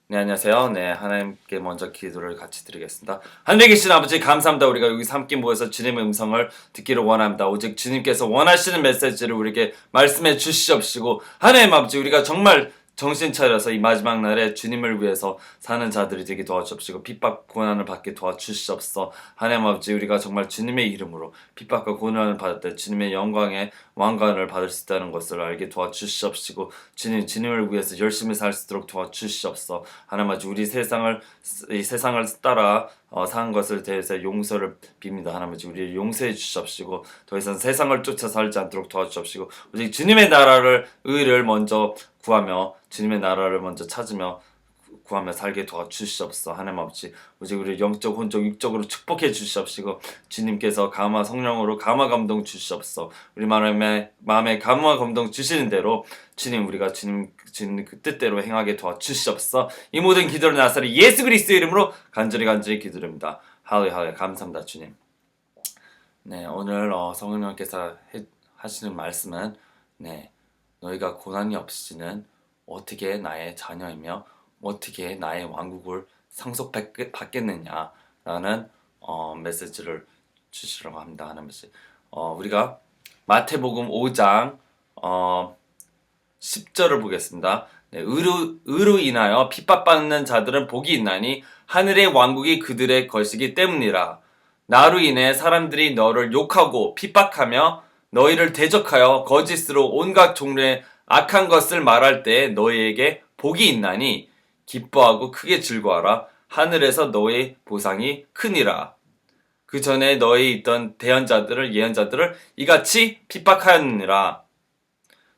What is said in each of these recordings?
네, 안녕하세요. 네, 하나님께 먼저 기도를 같이 드리겠습니다. 하늘에 계신 아버지 감사합니다. 우리가 여기서 함께 모여서 주님의 음성을 듣기를 원합니다. 오직 주님께서 원하시는 메시지를 우리에게 말씀해 주시옵시고 하나님 아버지 우리가 정말 정신 차려서 이 마지막 날에 주님을 위해서 사는 자들이 되게 도와주옵시고 핍박 고난을 받게 도와주시옵소서. 하나님 아버지 우리가 정말 주님의 이름으로 핍박과 고난을 받을 때 주님의 영광의 왕관을 받을 수 있다는 것을 알게 도와주시옵시고 주님을 위해서 열심히 살 수 있도록 도와주시옵소서. 하나님 아버지 우리 이 세상을 따라 사는 것을 대해서 용서를 빕니다. 하나님 아버지 우리를 용서해 주시옵시고 더 이상 세상을 쫓아 살지 않도록 도와주시옵시고 오직 주님의 나라를 의를 먼저 구하며 주님의 나라를 먼저 찾으며 구하며 살게 도와주시옵소서. 하나님 아버지 오직 우리 영적 혼적 육적으로 축복해 주시옵시고 주님께서 감화 성령으로 감화 감동 주시옵소서. 우리 마음에 감화 감동 주시는 대로 주님 우리가 주님 그 뜻대로 행하게 도와주시옵소서. 이 모든 기도를 나사리 예수 그리스도의 이름으로 간절히 기도드립니다. 할렐루야. 감사합니다 주님. 네, 오늘 성령님께서 하시는 말씀은 너희가 고난이 없이는 어떻게 나의 자녀이며 어떻게 나의 왕국을 상속받겠느냐라는 메시지를 주시려고 합니다. 하나님께서 우리가 마태복음 5장 10절을 보겠습니다. 네, 의로 인하여 핍박받는 자들은 복이 있나니 하늘의 왕국이 그들의 것이기 때문이라. 나로 인해 사람들이 너를 욕하고 핍박하며 너희를 대적하여 거짓으로 온갖 종류의 악한 것을 말할 때 너희에게 복이 있나니 기뻐하고 크게 즐거워하라. 하늘에서 너희 보상이 크니라. 그 전에 너희 있던 예언자들을 이같이 핍박하였느니라.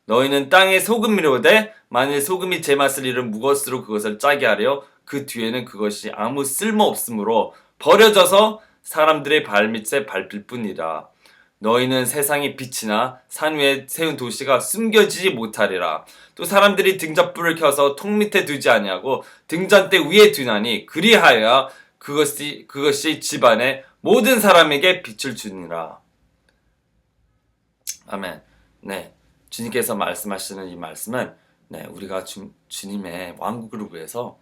너희는 땅의 소금이로되 만일 소금이 제 맛을 잃은 무것으로 그것을 짜게 하려 그 뒤에는 그것이 아무 쓸모 없으므로 버려져서 사람들의 발밑에 밟힐 뿐이라. 너희는 세상의 빛이나 산 위에 세운 도시가 숨겨지지 못하리라. 또 사람들이 등잣불을 켜서 통 밑에 두지 아니하고 등잔대 위에 두나니 그리하여 그것이 집안의 모든 사람에게 빛을 주니라. 아멘. 네, 주님께서 말씀하시는 이 말씀은 우리가 주님의 왕국을 위해서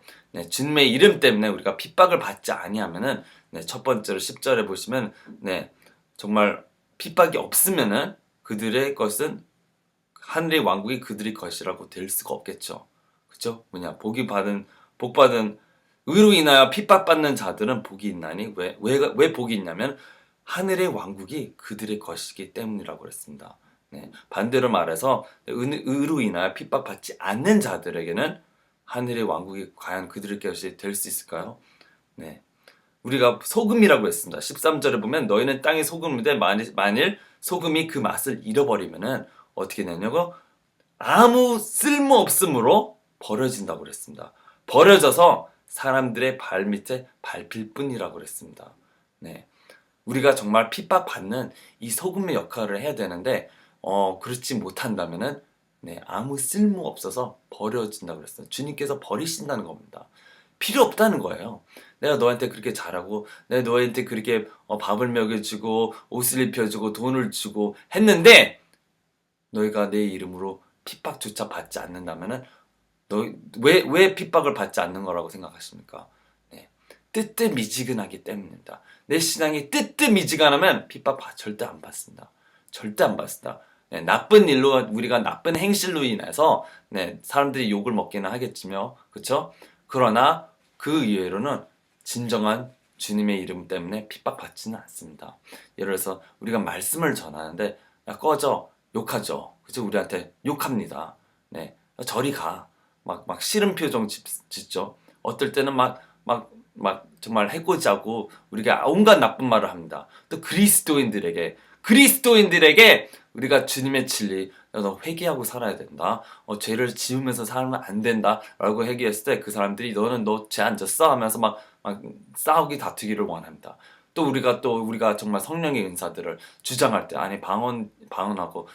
주님의 이름 때문에 우리가 핍박을 받지 아니하면은 첫 번째로 10절에 보시면 정말 핍박이 없으면은 그들의 것은 하늘의 왕국이 그들의 것이라고 될 수가 없겠죠. 그죠? 복 받은 의로 인하여 핍박받는 자들은 복이 있나니 왜 복이 있냐면 하늘의 왕국이 그들의 것이기 때문이라고 그랬습니다. 반대로 말해서 의로 인하여 핍박받지 않는 자들에게는 하늘의 왕국이 과연 그들의 것이 될 수 있을까요? 우리가 소금이라고 했습니다. 13절에 보면 너희는 땅의 소금인데 만일 소금이 그 맛을 잃어버리면은 어떻게 되냐고 아무 쓸모 없으므로 버려진다고 그랬습니다. 버려져서 사람들의 발밑에 밟힐 뿐이라고 그랬습니다. 우리가 정말 핍박받는 이 소금의 역할을 해야 되는데 그렇지 못한다면은 아무 쓸모 없어서 버려진다고 그랬어요. 주님께서 버리신다는 겁니다. 필요 없다는 거예요. 내가 너한테 그렇게 잘하고 내가 너한테 그렇게 밥을 먹여주고 옷을 입혀주고 돈을 주고 했는데 너희가 내 이름으로 핍박조차 받지 않는다면은 왜 핍박을 받지 않는 거라고 생각하십니까? 뜨뜻미지근하기 때문입니다. 내 신앙이 뜨뜻미지근하면 핍박 절대 안 받습니다. 절대 안 받습니다. 나쁜 일로 우리가 나쁜 행실로 인해서 사람들이 욕을 먹기는 하겠지요. 그렇죠? 그러나 그 이외로는 진정한 주님의 이름 때문에 핍박받지는 않습니다. 예를 들어서 우리가 말씀을 전하는데 야 꺼져 욕하죠. 그죠? 우리한테 욕합니다. 저리 가. 막 싫은 표정 짓죠. 어떨 때는 막 정말 해코지하고 우리가 온갖 나쁜 말을 합니다. 또 그리스도인들에게 우리가 주님의 진리, 너 회개하고 살아야 된다. 죄를 지으면서 살면 안 된다. 라고 얘기했을 때 그 사람들이 너 죄 안 졌어? 하면서 막 싸우기 다투기를 원합니다. 또 우리가 정말 성령의 은사들을 주장할 때, 아니, 방언하고,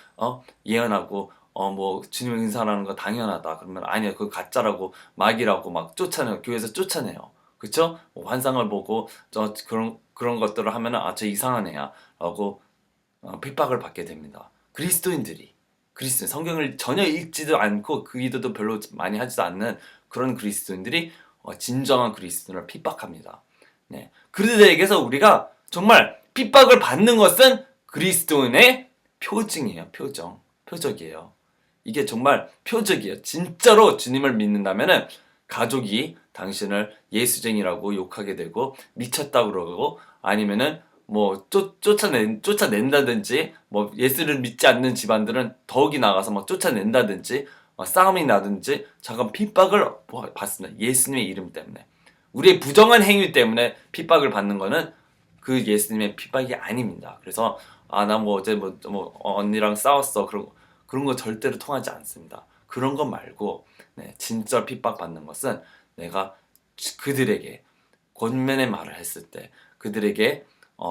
예언하고, 뭐, 주님의 은사라는 거 당연하다. 그러면 아니야, 그거 가짜라고, 막이라고 막 쫓아내요. 교회에서 쫓아내요. 그쵸? 환상을 보고, 그런 것들을 하면은, 저 이상한 애야. 라고, 핍박을 받게 됩니다. 성경을 전혀 읽지도 않고 그 기도도 별로 많이 하지도 않는 그런 그리스도인들이 진정한 그리스도인을 핍박합니다. 네. 그들에게서 우리가 정말 핍박을 받는 것은 그리스도인의 표징이에요. 표적이에요. 이게 정말 표적이에요. 진짜로 주님을 믿는다면은 가족이 당신을 예수쟁이라고 욕하게 되고 미쳤다고 그러고 아니면은 뭐 쫓아낸다든지 뭐 예수를 믿지 않는 집안들은 더욱이 나가서 막 쫓아낸다든지 싸움이 나든지 잠깐 핍박을 받습니다. 예수님의 이름 때문에. 우리의 부정한 행위 때문에 핍박을 받는 거는 그 예수님의 핍박이 아닙니다. 그래서 나 뭐 어제 언니랑 싸웠어. 그런 거 절대로 통하지 않습니다. 그런 거 말고 진짜 핍박 받는 것은 내가 그들에게 권면의 말을 했을 때 그들에게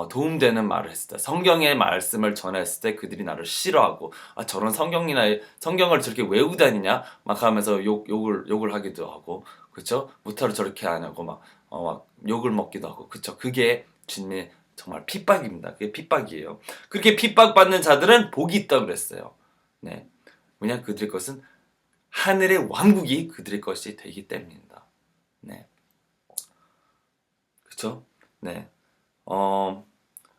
도움되는 말을 했을 때 성경의 말씀을 전했을 때 그들이 나를 싫어하고 저런 성경을 저렇게 외우고 다니냐 막 하면서 욕을 하기도 하고 그쵸? 무타로 저렇게 하냐고 막 욕을 먹기도 하고 그쵸? 그게 주님의 정말 핍박입니다. 그게 핍박이에요. 그렇게 핍박받는 자들은 복이 있다고 그랬어요. 네. 왜냐 그들의 것은 하늘의 왕국이 그들의 것이 되기 때문입니다. 네. 그쵸? 네.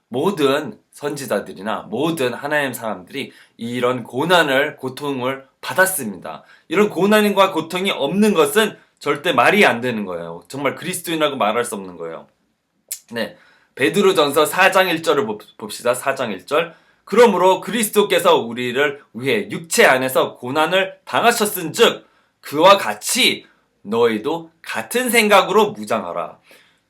모든 선지자들이나 모든 하나님 사람들이 이런 고통을 받았습니다. 이런 고난과 고통이 없는 것은 절대 말이 안 되는 거예요. 정말 그리스도인이라고 말할 수 없는 거예요. 네. 베드로전서 4장 1절을 봅시다. 4장 1절. 그러므로 그리스도께서 우리를 위해 육체 안에서 고난을 당하셨은즉 그와 같이 너희도 같은 생각으로 무장하라.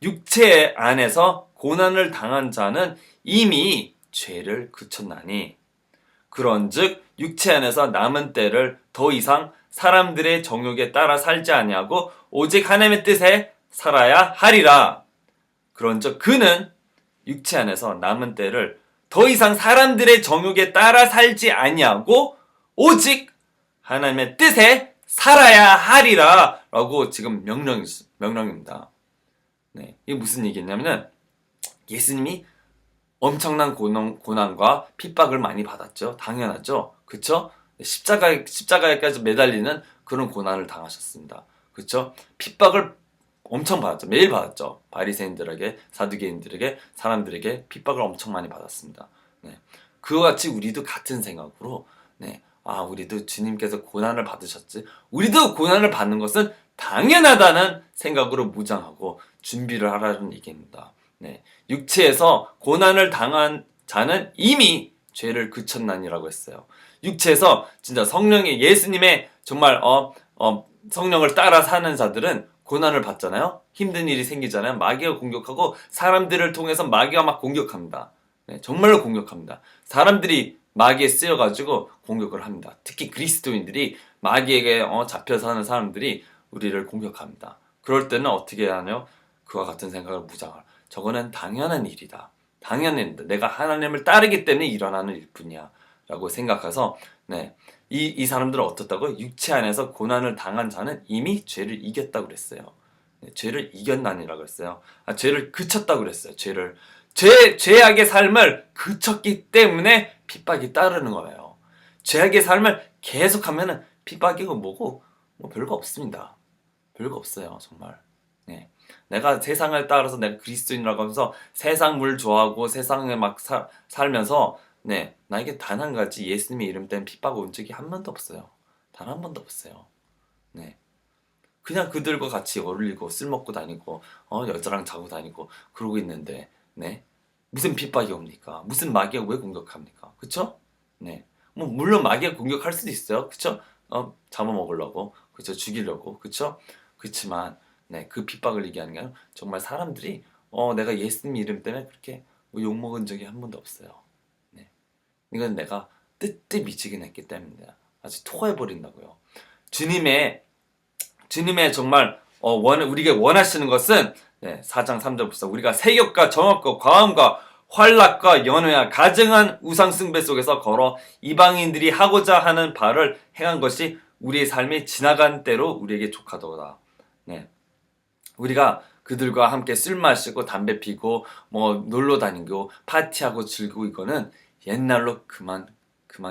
육체 안에서 고난을 당한 자는 이미 죄를 그쳤나니 그런즉 육체 안에서 남은 때를 더 이상 사람들의 정욕에 따라 살지 아니하고 오직 하나님의 뜻에 살아야 하리라. 그런즉 그는 육체 안에서 남은 때를 더 이상 사람들의 정욕에 따라 살지 아니하고 오직 하나님의 뜻에 살아야 하리라 라고 지금 명령입니다. 네, 이게 무슨 얘기냐면은 예수님이 엄청난 고난과 핍박을 많이 받았죠. 당연하죠. 그쵸? 십자가에까지 매달리는 그런 고난을 당하셨습니다. 그쵸? 핍박을 엄청 받았죠. 매일 받았죠. 바리새인들에게, 사두개인들에게, 사람들에게 핍박을 엄청 많이 받았습니다. 네. 그와 같이 우리도 같은 생각으로, 우리도 주님께서 고난을 받으셨지. 우리도 고난을 받는 것은 당연하다는 생각으로 무장하고 준비를 하라는 얘기입니다. 네. 육체에서 고난을 당한 자는 이미 죄를 그쳤나니라고 했어요. 육체에서 진짜 성령의 예수님의 정말 성령을 따라 사는 자들은 고난을 받잖아요. 힘든 일이 생기잖아요. 마귀가 공격하고 사람들을 통해서 마귀가 막 공격합니다. 네, 정말로 공격합니다. 사람들이 마귀에 쓰여가지고 공격을 합니다. 특히 그리스도인들이 마귀에게 잡혀 사는 사람들이 우리를 공격합니다. 그럴 때는 어떻게 해야 하냐? 그와 같은 생각을 무장할. 저거는 당연한 일이다. 당연한 일이다. 내가 하나님을 따르기 때문에 일어나는 일뿐이야. 라고 생각해서 이 사람들은 어떻다고? 육체 안에서 고난을 당한 자는 이미 죄를 이겼다고 그랬어요. 죄를 이겼나니라고 했어요. 죄를 그쳤다고 그랬어요. 죄악의 삶을 그쳤기 때문에 핍박이 따르는 거예요. 죄악의 삶을 계속하면은 핍박이고 뭐고 별거 없습니다. 별거 없어요, 정말. 내가 세상을 따라서 내가 그리스도인이라고 하면서 세상 물 좋아하고 세상에 막 살면서 나에게 단 한 가지 예수님의 이름 때문에 핍박 온 적이 한 번도 없어요. 단 한 번도 없어요. 그냥 그들과 같이 어울리고 술 먹고 다니고 여자랑 자고 다니고 그러고 있는데 무슨 핍박이 옵니까? 무슨 마귀가 왜 공격합니까? 그쵸? 뭐 물론 마귀가 공격할 수도 있어요. 그쵸? 잡아먹으려고 그쵸? 죽이려고 그쵸? 그렇지만 그 핍박을 얘기하는 게 아니라 정말 사람들이 내가 예수님 이름 때문에 그렇게 뭐 욕먹은 적이 한 번도 없어요. 이건 내가 뜻뜻 미치긴 했기 때문에 아주 토해버린다고요. 주님의 정말 우리가 원하시는 것은 4장 3절 봅시다. 우리가 세욕과 정욕과 과음과 환락과 연회와 가증한 우상 숭배 속에서 걸어 이방인들이 하고자 하는 바를 행한 것이 우리의 삶이 지나간 때로 우리에게 족하도다. 우리가 그들과 함께 술 마시고 담배 피고 뭐 놀러 다니고 파티하고 즐기고 이거는 옛날로 그만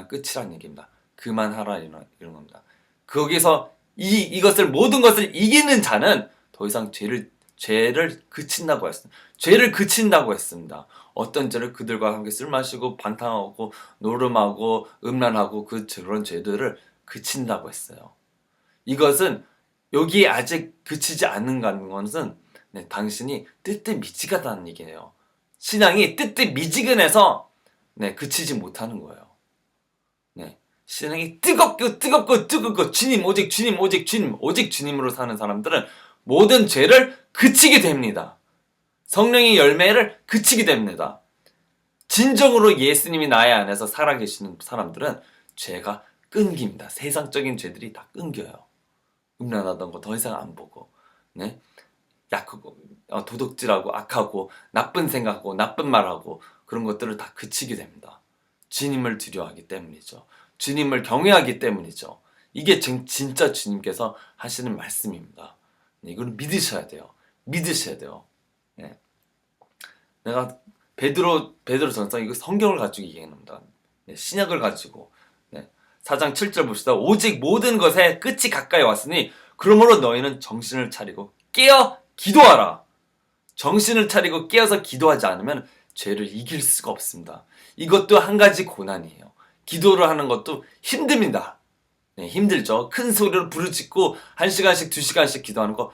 끝이라는 얘기입니다. 그만하라 이런 겁니다. 거기서 이것을 모든 것을 이기는 자는 더 이상 죄를 그친다고 했습니다. 죄를 그친다고 했습니다. 어떤 죄를 그들과 함께 술 마시고 반탕하고 노름하고 음란하고 그런 죄들을 그친다고 했어요. 이것은 여기에 아직 그치지 않는다는 것은 당신이 뜨뜻미지근하다는 얘기예요. 신앙이 뜨뜻미지근해서 그치지 못하는 거예요. 신앙이 뜨겁고 주님 오직 주님 오직 주님 오직 주님으로 사는 사람들은 모든 죄를 그치게 됩니다. 성령의 열매를 그치게 됩니다. 진정으로 예수님이 나의 안에서 살아계시는 사람들은 죄가 끊깁니다. 세상적인 죄들이 다 끊겨요. 음란하던 거 더 이상 안 보고, 약하고 도둑질하고 악하고 나쁜 생각하고 나쁜 말하고 그런 것들을 다 그치게 됩니다. 주님을 두려워하기 때문이죠. 주님을 경외하기 때문이죠. 이게 진짜 주님께서 하시는 말씀입니다. 이걸 믿으셔야 돼요. 믿으셔야 돼요. 내가 베드로 전서 이거 성경을 가지고 얘기합니다. 신약을 가지고 4장 7절 봅시다. 오직 모든 것에 끝이 가까이 왔으니 그러므로 너희는 정신을 차리고 깨어 기도하라. 정신을 차리고 깨어서 기도하지 않으면 죄를 이길 수가 없습니다. 이것도 한 가지 고난이에요. 기도를 하는 것도 힘듭니다. 힘들죠. 큰 소리로 부르짖고 1시간씩 2시간씩 기도하는 거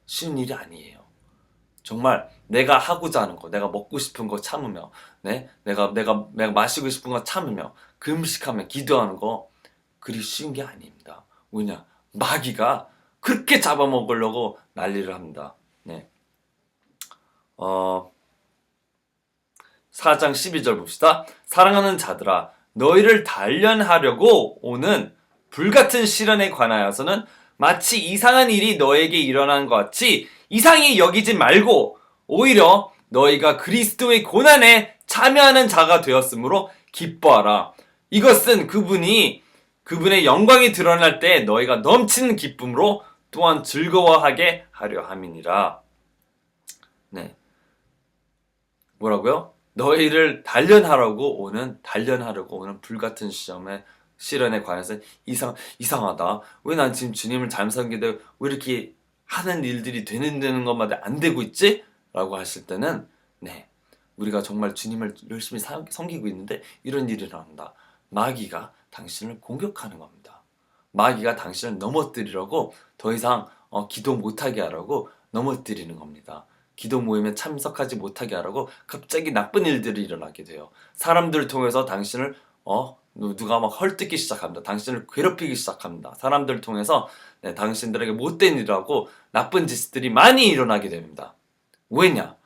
쉬운 일이 아니에요. 정말 내가 하고자 하는 거, 내가 먹고 싶은 거 참으며, 내가 마시고 싶은 거 참으며, 금식하며 기도하는 거 그리 쉬운 게 아닙니다. 왜냐? 마귀가 그렇게 잡아먹으려고 난리를 합니다. 4장 12절 봅시다. 사랑하는 자들아, 너희를 단련하려고 오는 불같은 시련에 관하여서는 마치 이상한 일이 너에게 일어난 것 같이 이상히 여기지 말고 오히려 너희가 그리스도의 고난에 참여하는 자가 되었으므로 기뻐하라. 이것은 그분의 영광이 드러날 때 너희가 넘치는 기쁨으로 또한 즐거워하게 하려 함이니라. 뭐라고요? 너희를 단련하려고 오는 불같은 시련에 관해서 이상하다. 왜 난 지금 주님을 잘 섬기는데 왜 이렇게 하는 일들이 되는 것마다 안 되고 있지? 라고 하실 때는 우리가 정말 주님을 열심히 섬기고 있는데 이런 일이 일어난다. 마귀가 당신을 공격하는 겁니다. 마귀가 당신을 넘어뜨리려고 더 이상 기도 못하게 하라고 넘어뜨리는 겁니다. 기도 모임에 참석하지 못하게 하라고 갑자기 나쁜 일들이 일어나게 돼요. 사람들을 통해서 당신을 누가 막 헐뜯기 시작합니다. 당신을 괴롭히기 시작합니다. 사람들을 통해서 당신들에게 못된 일이라고 나쁜 짓들이 많이 일어나게 됩니다. 왜냐?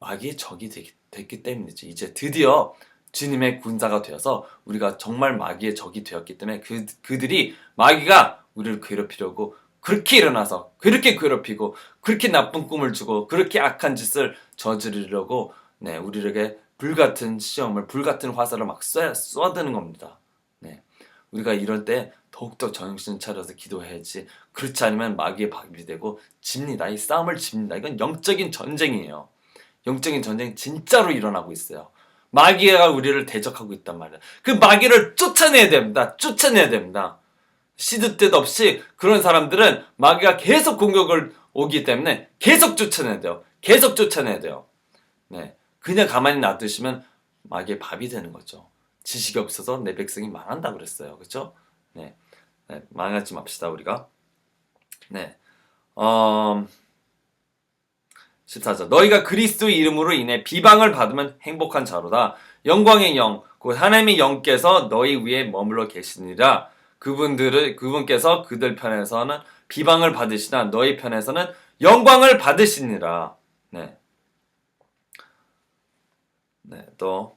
마귀의 적이 됐기 때문이죠. 이제 드디어 주님의 군사가 되어서 우리가 정말 마귀의 적이 되었기 때문에 그들이 마귀가 우리를 괴롭히려고 그렇게 일어나서 그렇게 괴롭히고 그렇게 나쁜 꿈을 주고 그렇게 악한 짓을 저지르려고 우리에게 불같은 시험을 불같은 화살을 막 쏘아드는 겁니다. 우리가 이럴 때 더욱더 정신 차려서 기도해야지. 그렇지 않으면 마귀의 밥이 되고 집니다. 이 싸움을 집니다. 이건 영적인 전쟁이에요. 영적인 전쟁이 진짜로 일어나고 있어요. 마귀가 우리를 대적하고 있단 말이에요. 그 마귀를 쫓아내야 됩니다. 쫓아내야 됩니다. 시도 때도 없이 그런 사람들은 마귀가 계속 공격을 오기 때문에 계속 쫓아내야 돼요. 계속 쫓아내야 돼요. 그냥 가만히 놔두시면 마귀의 밥이 되는 거죠. 지식이 없어서 내 백성이 망한다 그랬어요. 그렇죠? 망하지 맙시다 우리가. 14절 너희가 그리스도의 이름으로 인해 비방을 받으면 행복한 자로다. 영광의 영 곧 하나님의 영께서 너희 위에 머물러 계시니라. 그분께서 그들 편에서는 비방을 받으시나 너희 편에서는 영광을 받으시니라. 또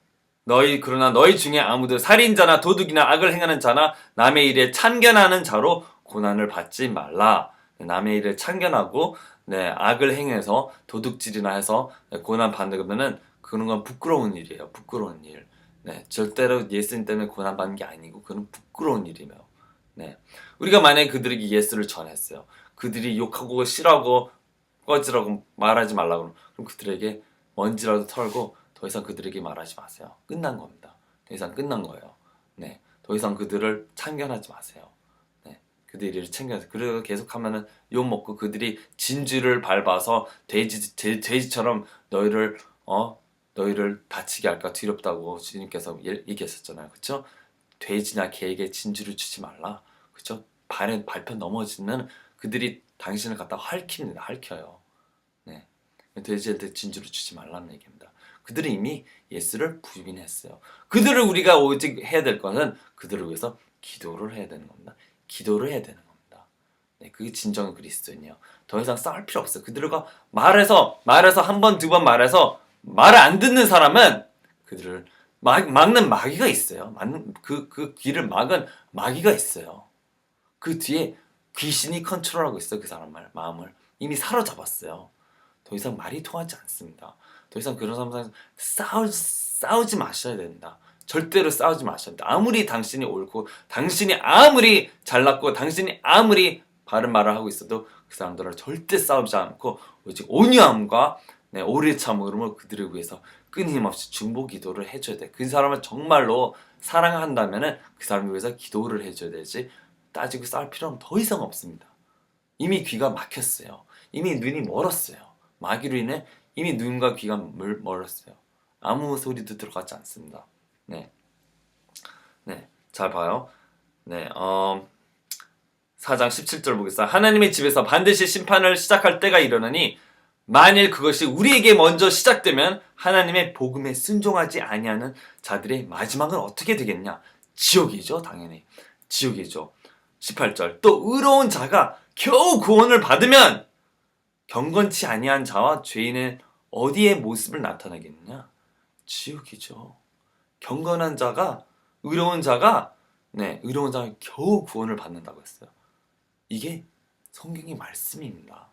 그러나 너희 중에 아무도 살인자나 도둑이나 악을 행하는 자나 남의 일에 참견하는 자로 고난을 받지 말라. 남의 일에 참견하고 악을 행해서 도둑질이나 해서 고난 받는 거면은 그런 건 부끄러운 일이에요. 부끄러운 일. 절대로 예수님 때문에 고난 받는 게 아니고 그건 부끄러운 일이며. 우리가 만약에 그들에게 예수를 전했어요. 그들이 욕하고 싫어하고 꺼지라고 말하지 말라고 그럼 그들에게 먼지라도 털고 더 이상 그들에게 말하지 마세요. 끝난 겁니다. 더 이상 끝난 거예요. 더 이상 그들을 참견하지 마세요. 그들이 챙겨서 그리고 계속하면은 욕 먹고 그들이 진주를 밟아서 돼지처럼 너희를 다치게 할까 두렵다고 주님께서 얘기했었잖아요. 그렇죠? 돼지나 개에게 진주를 주지 말라. 그렇죠? 발편 넘어지면 그들이 당신을 갖다 핥힙니다. 핥혀요. 네. 돼지한테 진주를 주지 말라는 얘기입니다. 그들은 이미 예수를 부인했어요. 그들을 우리가 오직 해야 될 것은 그들을 위해서 기도를 해야 되는 겁니다. 기도를 해야 되는 겁니다. 네, 그게 진정한 그리스도인이에요. 더 이상 싸울 필요 없어요. 그들과 말해서 한 번, 두 번 말해서 말을 안 듣는 사람은 그들을 막는 마귀가 있어요. 그 길을 막은 마귀가 있어요. 그 뒤에 귀신이 컨트롤하고 있어요. 그 사람 마음을 이미 사로잡았어요. 더 이상 말이 통하지 않습니다. 더 이상 그런 사람들은 싸우지 마셔야 된다. 절대로 싸우지 마셔야 된다. 아무리 당신이 옳고 당신이 아무리 잘났고 당신이 아무리 바른 말을 하고 있어도 그 사람들을 절대 싸우지 않고 오직 온유함과 오래 참음으로 그들을 위해서 끊임없이 중보 기도를 해줘야 돼. 그 사람을 정말로 사랑한다면은 그 사람을 위해서 기도를 해줘야 되지. 따지고 싸울 필요는 더 이상 없습니다. 이미 귀가 막혔어요. 이미 눈이 멀었어요. 마귀로 인해 이미 눈과 귀가 멀었어요. 아무 소리도 들어가지 않습니다. 네, 잘 봐요. 4장 17절 보겠습니다. 하나님의 집에서 반드시 심판을 시작할 때가 이르느니 만일 그것이 우리에게 먼저 시작되면 하나님의 복음에 순종하지 아니하는 자들의 마지막은 어떻게 되겠냐? 지옥이죠, 당연히. 지옥이죠. 18절. 또 의로운 자가 겨우 구원을 받으면 경건치 아니한 자와 죄인은 어디에 모습을 나타내겠느냐? 지옥이죠. 경건한 자가 의로운 자가 겨우 구원을 받는다고 했어요. 이게 성경의 말씀입니다.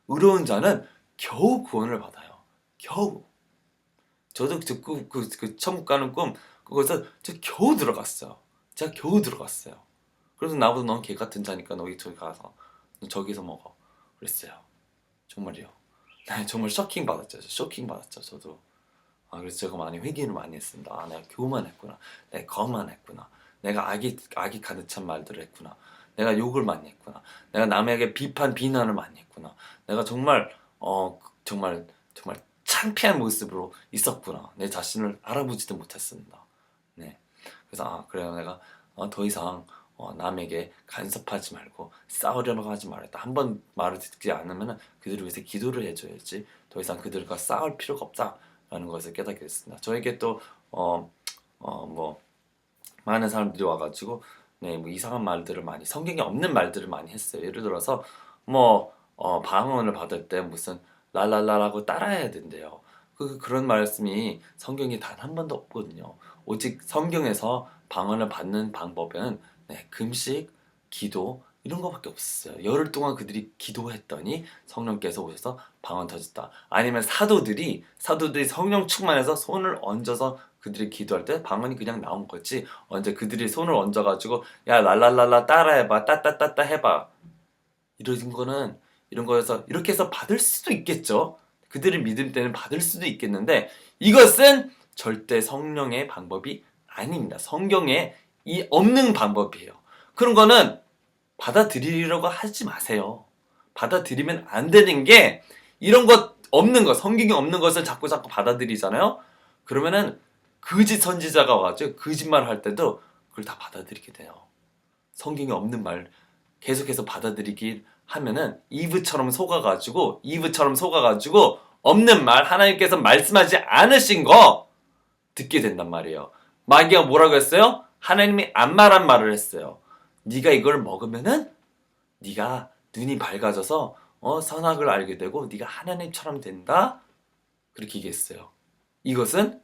의로운 자는 겨우 구원을 받아요. 겨우. 저도 그 천국 가는 꿈 그거서 제가 겨우 들어갔어요. 그래서 나보다 넌 개 같은 자니까 너희 저기 가서 저기서 먹어. 그랬어요. 정말이요. 정말 쇼킹 받았죠. 저도. 그래서 제가 많이 회개를 많이 했습니다. 내가 교만했구나. 내가 거만했구나. 내가 악이 가득 찬 말들을 했구나. 내가 욕을 많이 했구나. 내가 남에게 비난을 많이 했구나. 내가 정말 창피한 모습으로 있었구나. 내 자신을 알아보지도 못했습니다. 네. 그래서 그래요. 내가 더 이상 남에게 간섭하지 말고 싸우려고 하지 말았다. 한 번 말을 듣지 않으면 그들을 위해서 기도를 해줘야지. 더 이상 그들과 싸울 필요가 없다라는 것을 깨닫게 됐습니다. 저에게 또 많은 사람들이 와가지고 뭐 이상한 말들을 많이 성경에 없는 말들을 많이 했어요. 예를 들어서 방언을 받을 때 무슨 랄랄라라고 따라해야 된대요. 그런 말씀이 성경에 단 한 번도 없거든요. 오직 성경에서 방언을 받는 방법은 금식, 기도 이런 거밖에 없었어요. 열흘 동안 그들이 기도했더니 성령께서 오셔서 방언 터졌다. 아니면 사도들이 성령 충만해서 손을 얹어서 그들이 기도할 때 방언이 그냥 나온 거지. 언제 그들이 손을 얹어가지고 야 랄랄랄라 따라해봐, 따따따따 해봐. 이런 거에서 이렇게 해서 받을 수도 있겠죠. 그들을 믿을 때는 받을 수도 있겠는데 이것은 절대 성령의 방법이 아닙니다. 성경에 이 없는 방법이에요. 그런 거는 받아들이려고 하지 마세요. 받아들이면 안 되는 게 이런 것 없는 것, 성경이 없는 것을 자꾸 받아들이잖아요. 그러면은 거짓 선지자가 와가지고 거짓말을 할 때도 그걸 다 받아들이게 돼요. 성경이 없는 말 계속해서 받아들이기 하면은 이브처럼 속아가지고 없는 말 하나님께서 말씀하지 않으신 거 듣게 된단 말이에요. 마귀가 뭐라고 했어요? 하나님이 안 말한 말을 했어요. 네가 이걸 먹으면은 네가 눈이 밝아져서 선악을 알게 되고 네가 하나님처럼 된다. 그렇게 얘기했어요. 이것은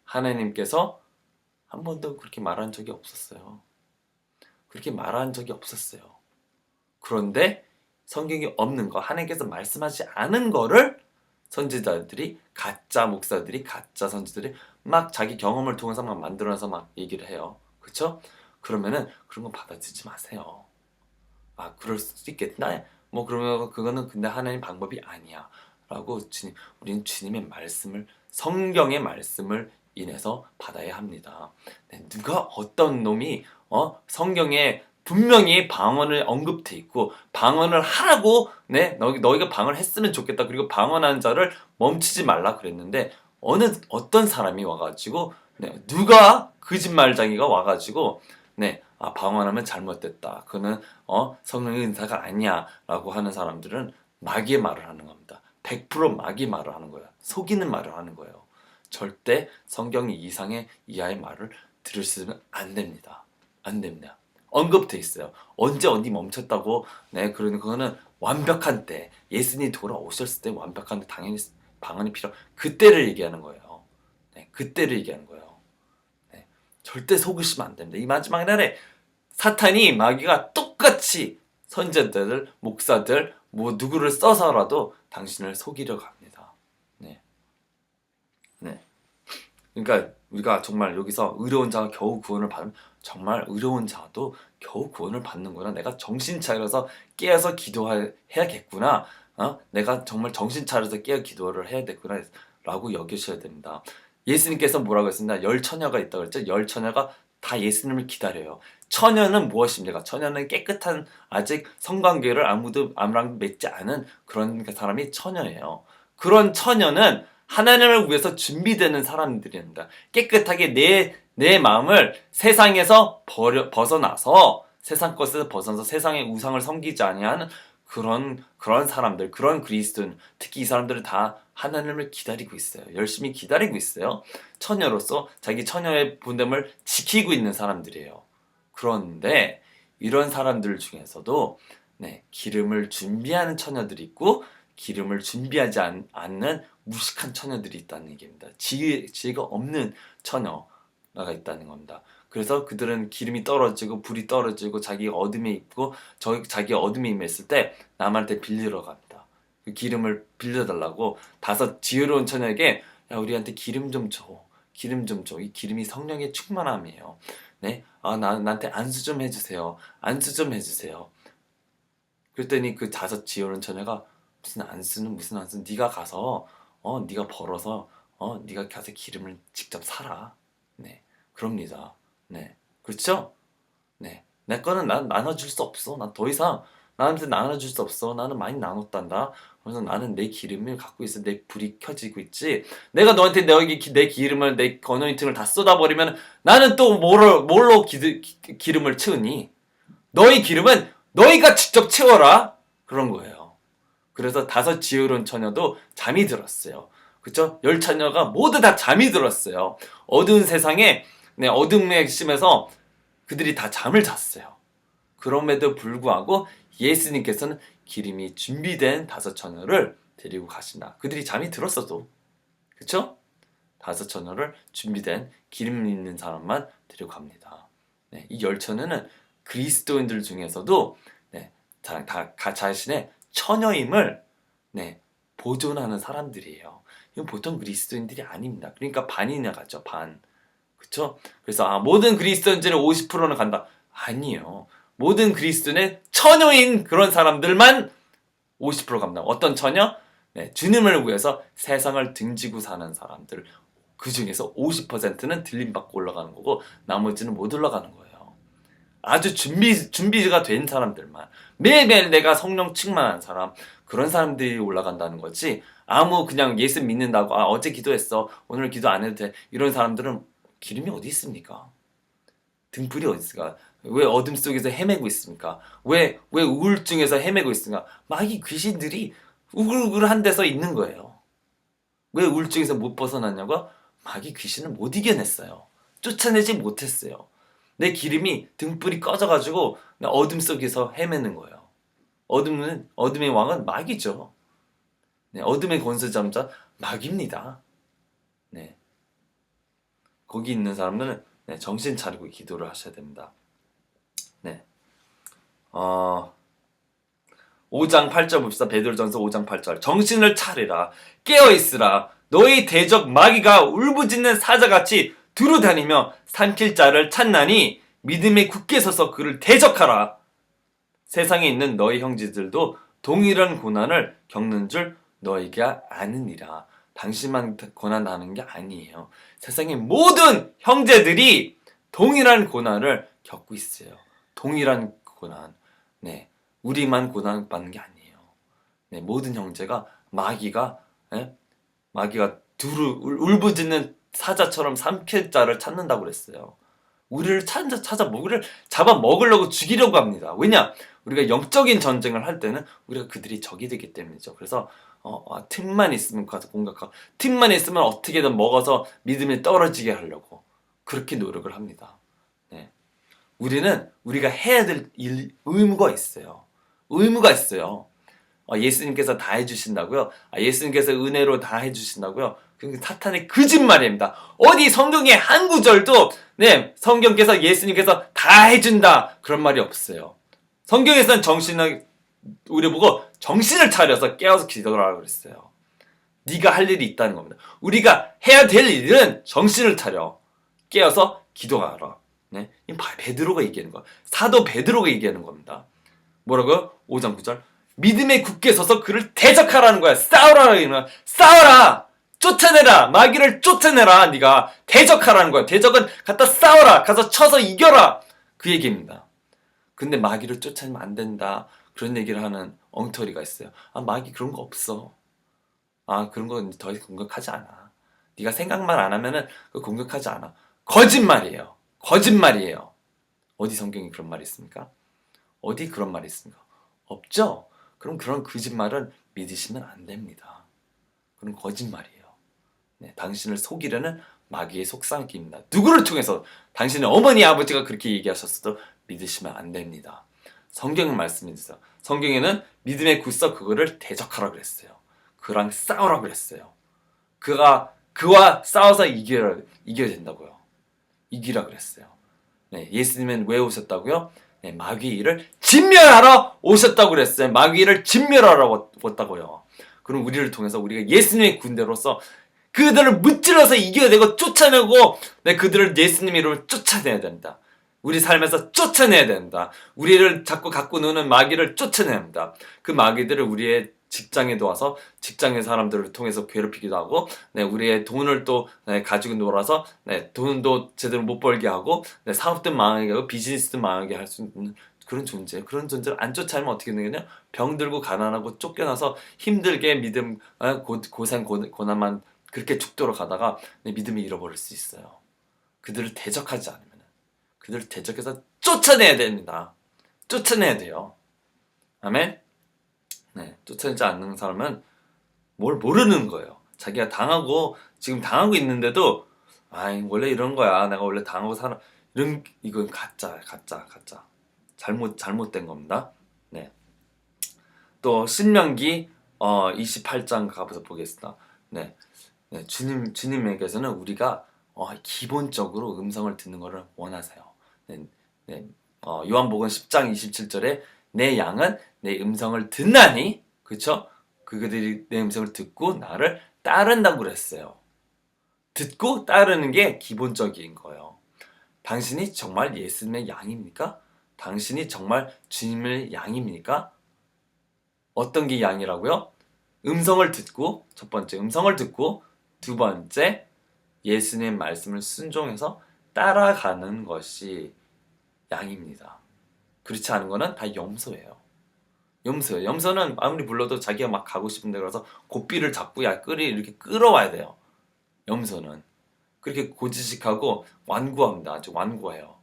하나님께서 한 번도 그렇게 말한 적이 없었어요. 그런데 성경이 없는 거, 하나님께서 말씀하지 않은 거를 선지자들이, 가짜 목사들이, 가짜 선지들이 막 자기 경험을 통해서 막 만들어서 막 얘기를 해요. 그렇죠? 그러면은 그런 거 받아들이지 마세요. 그럴 수도 있겠나? 그러면 그거는 근데 하나님 방법이 아니야. 라고 우리는 주님의 말씀을, 성경의 말씀을 인해서 받아야 합니다. 누가 어떤 놈이 성경에 분명히 방언을 언급돼 있고 방언을 하라고 너희가 방언을 했으면 좋겠다. 그리고 방언하는 자를 멈추지 말라 그랬는데 어떤 사람이 와가지고 누가 거짓말쟁이가 와가지고 방언하면 잘못됐다. 그는 성령의 은사가 아니야라고 하는 사람들은 마귀의 말을 하는 겁니다. 100% 마귀의 말을 하는 거예요. 속이는 말을 하는 거예요. 절대 성경 이하의 말을 들으시면 안 됩니다. 안 됩니다. 언급돼 있어요. 언제 어디 멈췄다고 그러는 그거는 완벽한 때 예수님이 돌아오셨을 때 완벽한 때 당연히 방언이 그때를 얘기하는 거예요. 그때를 얘기하는 거예요. 절대 속으시면 안 됩니다. 이 마지막 날에 사탄이 마귀가 똑같이 선지자들, 목사들 누구를 써서라도 당신을 속이려고 합니다. 그러니까 우리가 정말 여기서 의로운 자가 겨우 구원을 받으면 정말 의로운 자도 겨우 구원을 받는구나. 내가 정신 차려서 깨어서 기도해야겠구나. 내가 정말 정신 차려서 깨어 기도를 해야 되구나 라고 여기셔야 됩니다. 예수님께서 뭐라고 했습니다. 10처녀가 있다고 했죠. 10처녀가 다 예수님을 기다려요. 처녀는 무엇입니까? 처녀는 깨끗한 아직 성관계를 아무랑 맺지 않은 그런 사람이 처녀예요. 그런 처녀는 하나님을 위해서 준비되는 사람들입니다. 깨끗하게 내 마음을 세상에서 벗어나서 세상 것을 벗어나서 세상의 우상을 섬기지 아니하는 그런 사람들, 그런 그리스도인, 특히 이 사람들은 다 하나님을 기다리고 있어요. 열심히 기다리고 있어요. 처녀로서 자기 처녀의 본됨을 지키고 있는 사람들이에요. 그런데 이런 사람들 중에서도 기름을 준비하는 처녀들이 있고 기름을 준비하지 않는 무식한 처녀들이 있다는 얘기입니다. 지혜가 없는 처녀가 있다는 겁니다. 그래서 그들은 기름이 떨어지고 불이 떨어지고 자기가 어둠에 있고 자기 어둠에 임했을 때 남한테 빌리러 갑니다. 그 기름을 빌려달라고 5 지혜로운 처녀에게 야 우리한테 기름 좀 줘. 기름 좀 줘. 이 기름이 성령의 충만함이에요. 나한테 안수 좀 해주세요. 안수 좀 해주세요. 그랬더니 그 5 지혜로운 처녀가 무슨 안수는 네가 가서 네가 벌어서 네가 가서 기름을 직접 사라. 그럽니다. 그렇죠? 내 거는 난 나눠줄 수 없어. 난 더 이상 나한테 나눠줄 수 없어. 나는 많이 나눴단다. 그래서 나는 내 기름을 갖고 있어. 내 불이 켜지고 있지. 내가 너한테 내 기름을 내 어노인팅을 다 쏟아버리면 나는 또 뭘로 기름을 채우니? 너희 기름은 너희가 직접 채워라. 그런 거예요. 그래서 5 지혜로운 처녀도 잠이 들었어요. 그쵸? 10 처녀가 모두 다 잠이 들었어요. 어두운 세상에 어둠에 심해서 그들이 다 잠을 잤어요. 그럼에도 불구하고 예수님께서는 기름이 준비된 5 처녀를 데리고 가신다. 그들이 잠이 들었어도 그쵸? 5 처녀를 준비된 기름 있는 사람만 데리고 갑니다. 이 10 처녀는 그리스도인들 중에서도 다 자신의 처녀임을 보존하는 사람들이에요. 이건 보통 그리스도인들이 아닙니다. 그러니까 반이나 가죠. 반. 그쵸? 그래서 모든 그리스도인들은 50%는 간다. 아니에요. 모든 그리스도인은 처녀인 그런 사람들만 50% 갑니다. 어떤 처녀? 주님을 위해서 세상을 등지고 사는 사람들. 그 중에서 50%는 들림받고 올라가는 거고 나머지는 못 올라가는 거예요. 아주 준비가 된 사람들만 매일매일 내가 성령 충만한 사람 그런 사람들이 올라간다는 거지 그냥 예수 믿는다고 어제 기도했어 오늘 기도 안 해도 돼 이런 사람들은 기름이 어디 있습니까? 등불이 어디 있을까? 왜 어둠 속에서 헤매고 있습니까? 왜 우울증에서 헤매고 있습니까? 마귀 귀신들이 우글우글한 데서 있는 거예요. 왜 우울증에서 못 벗어났냐고? 마귀 귀신을 못 이겨냈어요. 쫓아내지 못했어요. 내 기름이 등불이 꺼져가지고 어둠 속에서 헤매는 거예요. 어둠의 왕은 마귀죠. 어둠의 권세자자 마귀입니다. 거기 있는 사람들은 정신 차리고 기도를 하셔야 됩니다. 5장 8절 봅시다. 베드로전서 5장 8절. 정신을 차리라. 깨어있으라. 너희 대적 마귀가 울부짖는 사자같이 두루다니며 삼킬 자를 찾나니 믿음에 굳게 서서 그를 대적하라. 세상에 있는 너희 형제들도 동일한 고난을 겪는 줄 너희가 아느니라. 당신만 고난하는 게 아니에요. 세상의 모든 형제들이 동일한 고난을 겪고 있어요. 동일한 고난. 네, 우리만 고난 받는 게 아니에요. 네, 모든 형제가 마귀가 예? 마귀가 두루 울부짖는 사자처럼 삼킬 자를 찾는다고 그랬어요. 우리를 찾아 우리를 잡아 먹으려고 죽이려고 합니다. 왜냐? 우리가 영적인 전쟁을 할 때는 우리가 그들이 적이 되기 때문이죠. 그래서 틈만 있으면 가서 공격하고 틈만 있으면 어떻게든 먹어서 믿음이 떨어지게 하려고 그렇게 노력을 합니다. 네. 우리는 우리가 해야 될 의무가 있어요. 의무가 있어요. 예수님께서 다 해주신다고요? 예수님께서 은혜로 다 해주신다고요? 그게 사탄의 거짓말입니다. 어디 성경에 한 구절도 네 성경께서 예수님께서 다 해준다 그런 말이 없어요. 성경에서는 우리 보고 정신을 차려서 깨어서 기도하라고 그랬어요. 네가 할 일이 있다는 겁니다. 우리가 해야 될 일은 정신을 차려 깨어서 기도하라. 네, 이 베드로가 얘기하는 거야. 사도 베드로가 얘기하는 겁니다. 뭐라고요? 5장 9절 믿음에 굳게 서서 그를 대적하라는 거야. 싸우라는 거야. 싸워라. 쫓아내라. 마귀를 쫓아내라. 네가 대적하라는 거야. 대적은 갖다 싸워라. 가서 쳐서 이겨라. 그 얘기입니다. 근데 마귀를 쫓아내면 안 된다. 그런 얘기를 하는 엉터리가 있어요. 마귀 그런 거 없어. 그런 거 더 이상 공격하지 않아. 네가 생각만 안 하면은 공격하지 않아. 거짓말이에요. 거짓말이에요. 어디 성경에 그런 말이 있습니까? 어디 그런 말이 있습니까? 없죠? 그럼 그런 거짓말은 믿으시면 안 됩니다. 그런 거짓말이에요. 네, 당신을 속이려는 마귀의 속삭임입니다. 누구를 통해서 당신의 어머니 아버지가 그렇게 얘기하셨어도 믿으시면 안 됩니다. 성경의 말씀이 있어요. 성경에는 믿음에 굳서 그거를 대적하라 그랬어요. 그랑 싸우라 그랬어요. 그와 싸워서 이겨야 된다고요. 이기라 그랬어요. 네, 예수님은 왜 오셨다고요? 네, 마귀를 진멸하러 오셨다고 그랬어요. 마귀를 진멸하러 왔다고요. 그럼 우리를 통해서 우리가 예수님의 군대로서 그들을 무찔러서 이겨내고 쫓아내고 네, 그들을 예수님의 이름으로 쫓아내야 된다. 우리 삶에서 쫓아내야 된다. 우리를 자꾸 갖고 노는 마귀를 쫓아내야 합니다. 그 마귀들을 우리의 직장에도 와서 직장의 사람들을 통해서 괴롭히기도 하고 네, 우리의 돈을 또 네, 가지고 놀아서 네, 돈도 제대로 못 벌게 하고 네, 사업도 망하게 하고 비즈니스도 망하게 할 수 있는 그런 존재. 그런 존재를 안 쫓아내면 어떻게 되느냐? 병들고 가난하고 쫓겨나서 힘들게 믿음 고생 고난만 그렇게 죽도록 하다가 네, 믿음을 잃어버릴 수 있어요. 그들을 대적하지 않으면 그들을 대적해서 쫓아내야 됩니다. 쫓아내야 돼요. 아멘? 네, 쫓아내지 않는 사람은 뭘 모르는 거예요. 자기가 지금 당하고 있는데도 원래 이런 거야. 내가 원래 당하고 살아. 이건 가짜. 잘못된 겁니다. 네. 또 신명기 28장 가보서 보겠습니다. 네. 네, 주님에게서는 우리가 기본적으로 음성을 듣는 것을 원하세요. 네, 요한복음 10장 27절에 내 양은 내 음성을 듣나니, 그쵸? 그들이 내 음성을 듣고 나를 따른다고 그랬어요. 듣고 따르는 게 기본적인 거예요. 당신이 정말 예수님의 양입니까? 당신이 정말 주님의 양입니까? 어떤 게 양이라고요? 음성을 듣고, 첫 번째 음성을 듣고, 두 번째 예수님의 말씀을 순종해서 따라가는 것이 양입니다. 그렇지 않은 거는 다 염소예요. 염소는 아무리 불러도 자기가 막 가고 싶은데 가서 고삐를 잡고 이렇게 끌어와야 돼요. 염소는 그렇게 고지식하고 완고합니다. 아주 완고해요.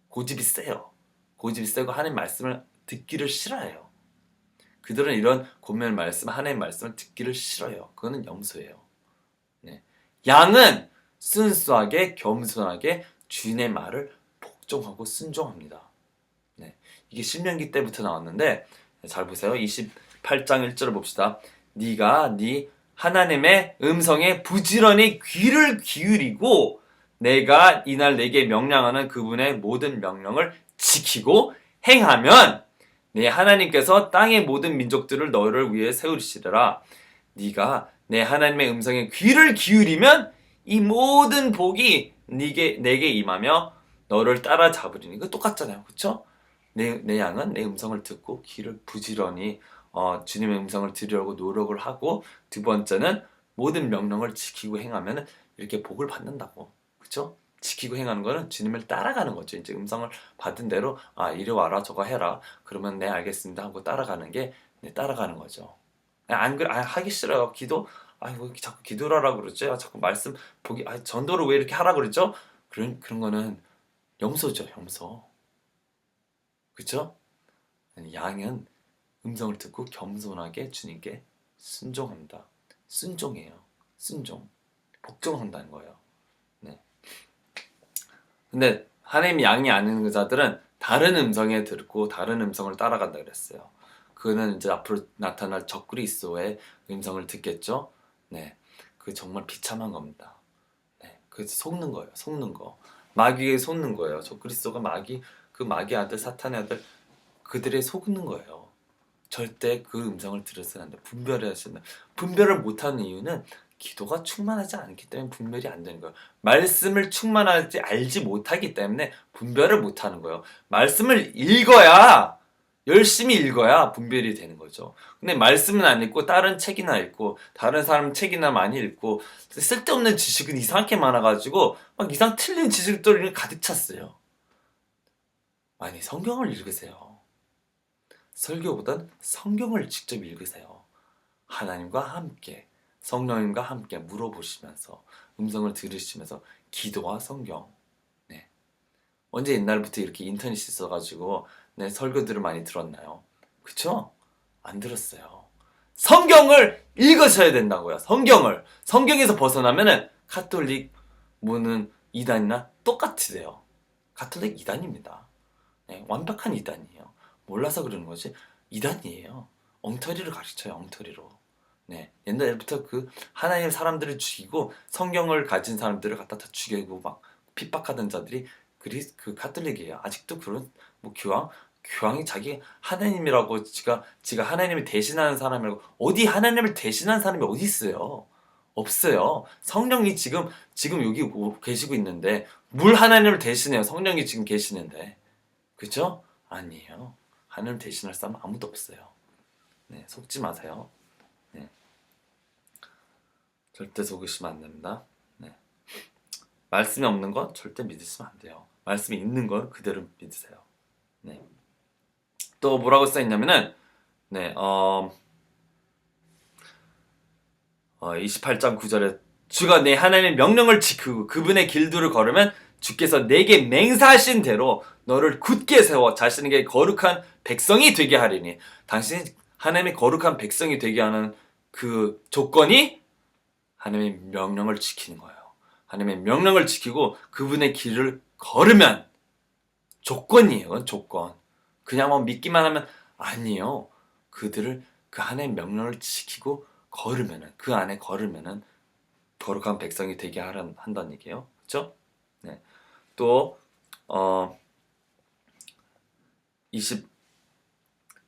고집이 세요. 고집이 세고 하나님 말씀을 듣기를 싫어해요. 그들은 이런 고멜 말씀, 하나님 말씀을 듣기를 싫어해요. 그거는 염소예요. 네. 양은 순수하게 겸손하게 주인의 말을 복종하고 순종합니다. 네. 이게 신명기 때부터 나왔는데 잘 보세요. 28장 1절을 봅시다. 네가 네 하나님의 음성에 부지런히 귀를 기울이고 내가 이날 내게 명령하는 그분의 모든 명령을 지키고 행하면 내 하나님께서 땅의 모든 민족들을 너를 위해 세우시리라. 네가 내 하나님의 음성에 귀를 기울이면 이 모든 복이 내게 임하며 너를 따라잡으리니. 이거 똑같잖아요. 그렇죠? 내 양은 내 음성을 듣고 귀를 부지런히 주님의 음성을 들으려고 노력을 하고, 두 번째는 모든 명령을 지키고 행하면 이렇게 복을 받는다고. 그렇죠? 지키고 행하는 거는 주님을 따라가는 거죠. 이제 음성을 받은 대로 이리 와라 저거 해라 그러면 네 알겠습니다 하고 따라가는 게 따라가는 거죠. 안 그래 하기 싫어요. 기도 왜 자꾸 기도를 하라고 그러지? 자꾸 말씀 보기 전도를 왜 이렇게 하라 그러죠? 그런 거는 염소죠. 염소. 그쵸? 양은 음성을 듣고 겸손하게 주님께 순종합니다. 순종해요. 순종. 복종한다는 거예요. 네. 근데 하나님이 양이 아닌 자들은 다른 음성에 듣고 다른 음성을 따라간다 그랬어요. 그는 이제 앞으로 나타날 적그리스도의 음성을 듣겠죠. 네, 그 정말 비참한 겁니다. 네, 그 속는 거예요. 속는 거. 마귀에 속는 거예요. 적그리스도가 그 마귀 아들 사탄의 아들 그들의 속는 거예요. 절대 그 음성을 들어서는 안 돼. 분별해야 된다. 분별을 못하는 이유는 기도가 충만하지 않기 때문에 분별이 안 되는 거예요. 말씀을 충만하지 알지 못하기 때문에 분별을 못하는 거예요. 말씀을 읽어야 열심히 읽어야 분별이 되는 거죠. 근데 말씀은 안 읽고 다른 책이나 읽고 다른 사람 책이나 많이 읽고 쓸데없는 지식은 이상하게 많아가지고 막 이상 틀린 지식들이 가득 찼어요. 많이 성경을 읽으세요. 설교보단 성경을 직접 읽으세요. 하나님과 함께 성령님과 함께 물어보시면서 음성을 들으시면서 기도와 성경. 네. 언제 옛날부터 이렇게 인터넷이 있어가지고 설교들을 많이 들었나요? 그쵸? 안 들었어요. 성경을 읽으셔야 된다고요. 성경에서 벗어나면은 가톨릭 뭐는 이단이나 똑같으세요. 가톨릭 이단입니다. 네, 완벽한 이단이에요. 몰라서 그러는 거지 이단이에요. 엉터리를 가르쳐요. 엉터리로. 네, 옛날부터 그 하나님의 사람들을 죽이고 성경을 가진 사람들을 갖다 다 죽이고 막 핍박하던 자들이 그 가톨릭이에요. 아직도 그런 교황이 자기 하나님이라고 지가 하나님을 대신하는 사람이라고 어디 하나님을 대신하는 사람이 어디 있어요? 없어요. 성령이 지금 여기 계시고 있는데 물 하나님을 대신해요. 성령이 지금 계시는데 그죠? 아니에요. 하나님 대신할 사람 아무도 없어요. 네, 속지 마세요. 네. 절대 속으시면 안 됩니다. 네. 말씀이 없는 건 절대 믿으시면 안 돼요. 말씀이 있는 건 그대로 믿으세요. 네. 또 뭐라고 써있냐면은 28장 9절에 주가 내 하나님의 명령을 지키고 그분의 길들을 걸으면 주께서 내게 맹세하신 대로 너를 굳게 세워 자신에게 거룩한 백성이 되게 하리니 당신이 하나님의 거룩한 백성이 되게 하는 그 조건이 하나님의 명령을 지키는 거예요. 하나님의 명령을 지키고 그분의 길을 걸으면 조건이에요. 조건. 그냥 믿기만 하면 아니에요. 그들을 그 하나님의 명령을 지키고 걸으면은 그 안에 걸으면은 거룩한 백성이 되게 한다는 얘기예요. 그렇죠? 네. 또 28절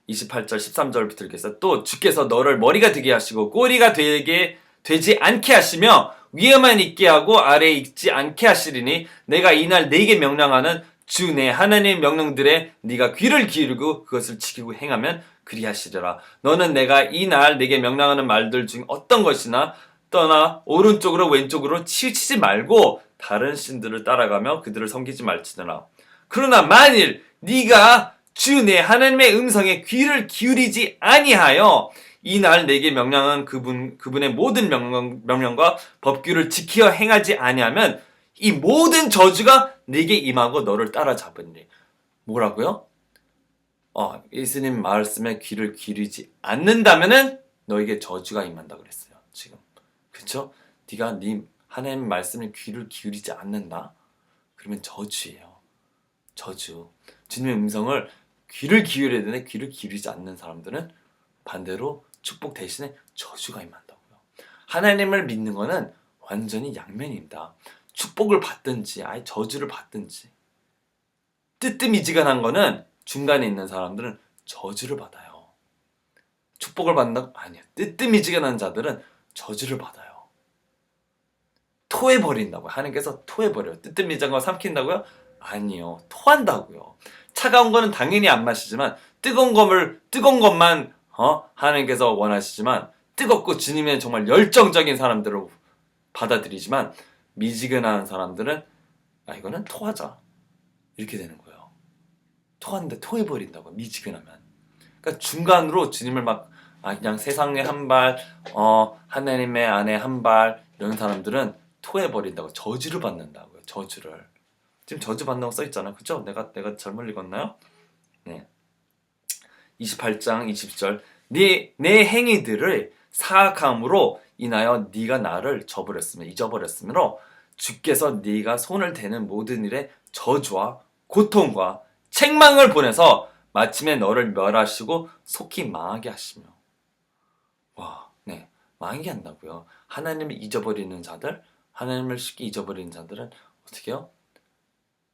13절부터 읽겠어요. 또 주께서 너를 머리가 되게 하시고 꼬리가 되지 않게 하시며 위에만 있게 하고 아래에 있지 않게 하시리니 내가 이날 네게 명령하는 주 내 하나님의 명령들에 네가 귀를 기울이고 그것을 지키고 행하면 그리하시리라. 너는 내가 이날 네게 명령하는 말들 중 어떤 것이나 떠나 오른쪽으로 왼쪽으로 치우치지 말고 다른 신들을 따라가며 그들을 섬기지 말지니라. 그러나 만일 네가 주 내 하나님의 음성에 귀를 기울이지 아니하여 이날 내게 명령한 그분의 모든 명령과 법규를 지키어 행하지 아니하면 이 모든 저주가 네게 임하고 너를 따라잡으니. 뭐라고요? 예수님 말씀에 귀를 기울이지 않는다면은 너에게 저주가 임한다 그랬어요. 지금. 그쵸? 네가 네 하나님 말씀에 귀를 기울이지 않는다? 그러면 저주예요. 저주. 주님의 음성을 귀를 기울여야 되는데 귀를 기울이지 않는 사람들은 반대로 축복 대신에 저주가 임한다고요. 하나님을 믿는 거는 완전히 양면입니다. 축복을 받든지 저주를 받든지. 뜨뜻미지근한 거는 중간에 있는 사람들은 저주를 받아요. 축복을 받는다고? 아니요. 뜨뜻미지근한 자들은 저주를 받아요. 토해버린다고요. 하나님께서 토해버려요. 뜨뜻미지근한 거 삼킨다고요? 아니요. 토한다고요. 차가운 거는 당연히 안 마시지만 뜨거운 것만 하나님께서 원하시지만 뜨겁고 주님의 정말 열정적인 사람들을 받아들이지만 미지근한 사람들은 이거는 토하자. 이렇게 되는 거예요. 토하는데 토해버린다고, 미지근하면. 그러니까 중간으로 주님을 그냥 세상에 한 발, 하나님의 안에 한 발, 이런 사람들은 토해버린다고, 저주를 받는다고요. 저주를. 지금 저주 받는다고 써있잖아요. 그죠? 내가 잘못 읽었나요? 네. 28장 20절. 내 행위들을 사악함으로 인하여 네가 나를 잊어버렸으므로 주께서 네가 손을 대는 모든 일에 저주와 고통과 책망을 보내서 마침내 너를 멸하시고 속히 망하게 하시며. 네, 망하게 한다고요. 하나님을 잊어버리는 자들, 하나님을 쉽게 잊어버리는 자들은 어떻게 해요?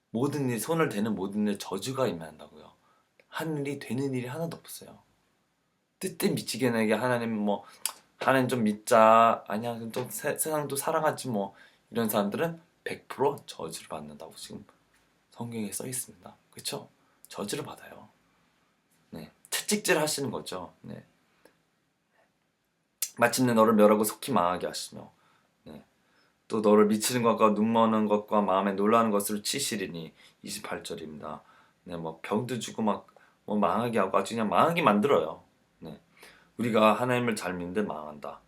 모든 일, 손을 대는 모든 일 저주가 임한다고요. 하늘이 되는 일이 하나도 없어요. 뜻대 미치겠네. 하나님 좀 믿자, 아니야 좀 세상도 사랑하지 뭐, 이런 사람들은 100% 저주를 받는다고 지금 성경에 써 있습니다. 그렇죠? 저주를 받아요. 네, 채찍질 하시는 거죠. 네. 마침내 너를 멸하고 속히 망하게 하시며, 네. 또 너를 미치는 것과 눈머는 것과 마음에 놀라는 것을 치시리니. 28절입니다. 네, 병도 주고 망하게 하고 아주 그냥 망하게 만들어요. 네. 우리가 하나님을 잘 믿는데 망한다.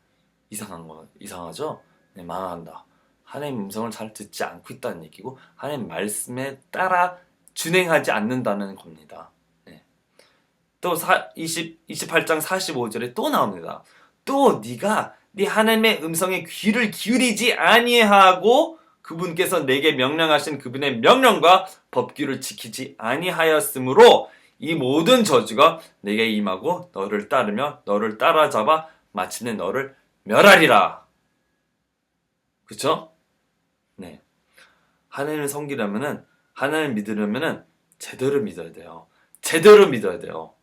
이상하죠? 네, 망한다. 하나님 음성을 잘 듣지 않고 있다는 얘기고, 하나님 말씀에 따라 준행하지 않는다는 겁니다. 네. 또 28장 45절에 또 나옵니다. 또 네가 네 하나님의 음성에 귀를 기울이지 아니하고 그분께서 내게 명령하신 그분의 명령과 법규를 지키지 아니하였으므로 이 모든 저주가 내게 임하고 너를 따르며 너를 따라잡아 마침내 너를 멸하리라. 그쵸? 네. 하나님을 섬기려면은, 하나님을 믿으려면은 제대로 믿어야 돼요. 제대로 믿어야 돼요.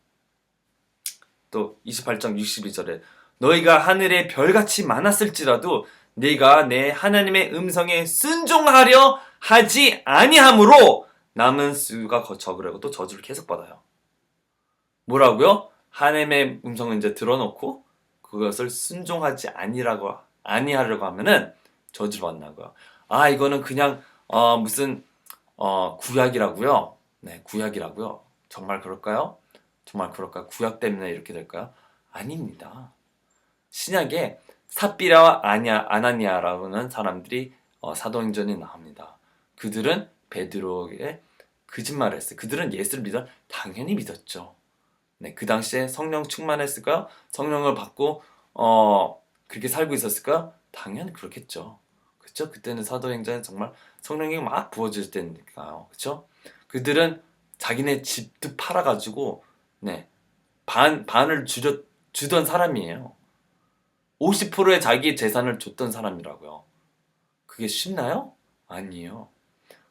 또 28장 62절에 너희가 하늘에 별같이 많았을지라도 네가 내 하나님의 음성에 순종하려 하지 아니하므로 남은 수가 적으라고 또 저주를 계속 받아요. 뭐라고요? 하나님의 음성을 이제 들어놓고 그것을 순종하지 아니하려고 하면은 저주를 받는다고요. 이거는 그냥 무슨 구약이라고요? 네, 구약이라고요. 정말 그럴까요? 정말 그럴까요? 구약 때문에 이렇게 될까요? 아닙니다. 신약에 삽비라와 아나니아라는 사람들이 사도행전에 나옵니다. 그들은 베드로에게 거짓말을 했어요. 그들은 예수를 당연히 믿었죠. 네, 그 당시에 성령 충만했을까요? 성령을 받고 그렇게 살고 있었을까요? 당연히 그렇겠죠. 그렇죠? 그때는 사도행전에 정말 성령이 막 부어질 때니까요. 그렇죠? 그들은 자기네 집도 팔아가지고 네, 반을 주던 사람이에요. 50%의 자기 재산을 줬던 사람이라고요. 그게 쉽나요? 아니에요.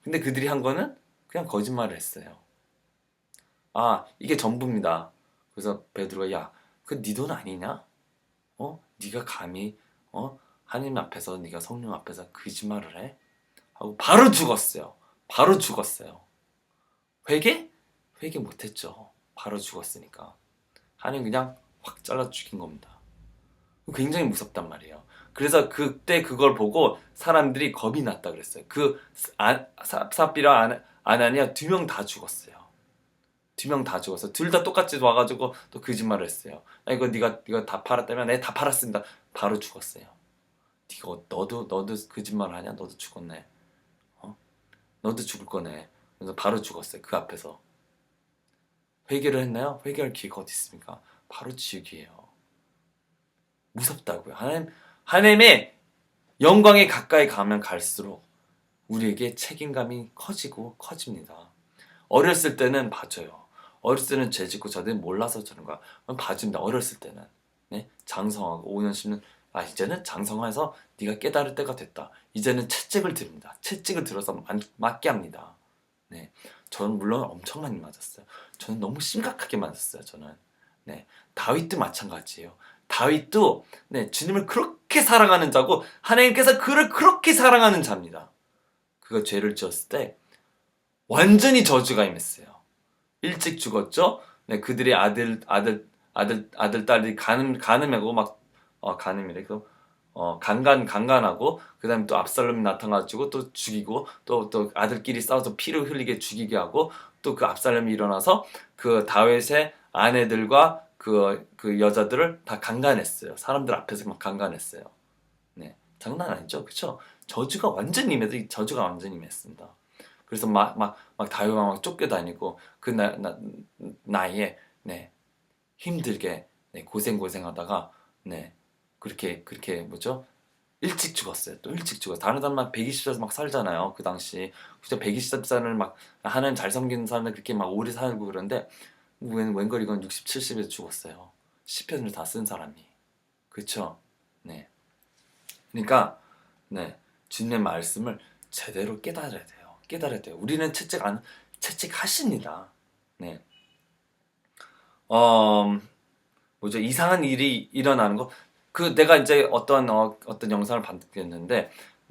근데 그들이 한 거는 그냥 거짓말을 했어요. 이게 전부입니다. 그래서 베드로가 그 네 돈 아니냐? 네가 감히 하나님 앞에서, 네가 성령 앞에서 거짓말을 해? 하고 바로 죽었어요. 바로 죽었어요. 회개? 회개 못했죠. 바로 죽었으니까. 하나님 그냥 확 잘라 죽인 겁니다. 굉장히 무섭단 말이에요. 그래서 그때 그걸 보고 사람들이 겁이 났다 그랬어요. 삽비라 아나니아 2명 다 죽었어요. 2명 다 죽었어. 둘 다 똑같이 와가지고 또 거짓말을 했어요. 이거 네가 다 팔았다면, 네, 다 팔았습니다. 바로 죽었어요. 너도 거짓말 하냐? 너도 죽었네. 너도 죽을 거네. 그래서 바로 죽었어요. 그 앞에서. 회개를 했나요? 회개할 기회가 어디 있습니까? 바로 지옥이에요. 무섭다고요. 하나님의 영광에 가까이 가면 갈수록 우리에게 책임감이 커집니다. 어렸을 때는 봐줘요. 어렸을 때는 죄짓고 저들은 몰라서 저런 거야. 봐줍니다. 어렸을 때는. 네? 장성하고 5년 10년, 이제는 장성해서 네가 깨달을 때가 됐다. 이제는 채찍을 드립니다. 채찍을 들어서 맞게 합니다. 네. 저는 물론 엄청 많이 맞았어요. 저는 너무 심각하게 맞았어요. 저는. 네. 다윗도 마찬가지예요. 다윗도 네, 주님을 그렇게 사랑하는 자고 하나님께서 그를 그렇게 사랑하는 자입니다. 그가 죄를 지었을 때 완전히 저주가 임했어요. 일찍 죽었죠. 네, 그들의 아들 딸이 간음하고 간음이래. 강간하고 그다음에 또 압살롬이 나타나가지고 또 죽이고 또 아들끼리 싸워서 피를 흘리게 죽이게 하고 또 그 압살롬이 일어나서 그 다윗의 아내들과 그 여자들을 다 강간했어요. 사람들 앞에서 막 강간했어요. 네, 장난 아니죠, 그렇죠? 저주가 완전 임했습니다. 그래서 막 다윗 왕 막 쫓겨다니고 그 나이에 네, 힘들게 네, 고생하다가 네, 그렇게 뭐죠? 일찍 죽었어요. 또 일찍 죽었어요. 다른 사람 막 120살 막 살잖아요. 그 당시 진짜 120살을 막 하는 잘 섬기는 사람들 그렇게 막 오래 살고 그런데 웬걸 이건 60, 70에 죽었어요. 시편을 다 쓴 사람이. 그렇죠? 네. 그러니까 네, 주님의 말씀을 제대로 깨달아야 돼요. 깨달아야 돼요. 우리는 채찍하십니다. 네. 어, 뭐죠? 이상한 일이 일어나는 거. 그 내가 이제 어떤 영상을